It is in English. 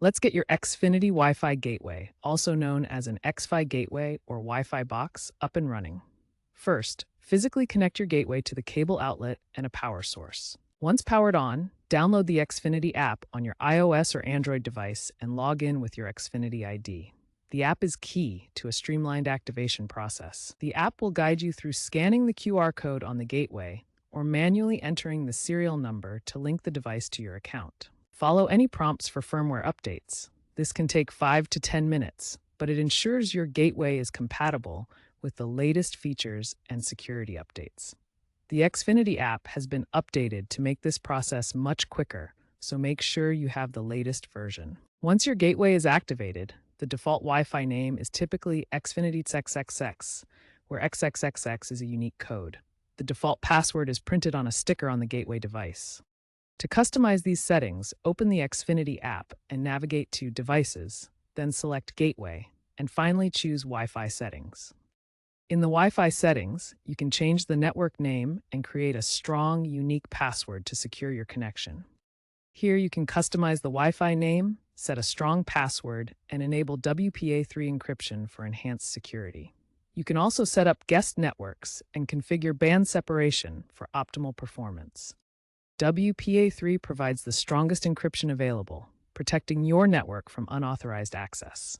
Let's get your Xfinity Wi-Fi gateway, also known as an Xfi gateway or Wi-Fi box, up and running. First, physically connect your gateway to the cable outlet and a power source. Once powered on, download the Xfinity app on your iOS or Android device and log in with your Xfinity ID. The app is key to a streamlined activation process. The app will guide you through scanning the QR code on the gateway or manually entering the serial number to link the device to your account. Follow any prompts for firmware updates. This can take 5 to 10 minutes, but it ensures your gateway is compatible with the latest features and security updates. The Xfinity app has been updated to make this process much quicker, so make sure you have the latest version. Once your gateway is activated, the default Wi-Fi name is typically Xfinity XXX, where XXXX is a unique code. The default password is printed on a sticker on the gateway device. To customize these settings, open the Xfinity app and navigate to Devices, then select Gateway, and finally choose Wi-Fi settings. In the Wi-Fi settings, you can change the network name and create a strong, unique password to secure your connection. Here you can customize the Wi-Fi name, set a strong password, and enable WPA3 encryption for enhanced security. You can also set up guest networks and configure band separation for optimal performance. WPA3 provides the strongest encryption available, protecting your network from unauthorized access.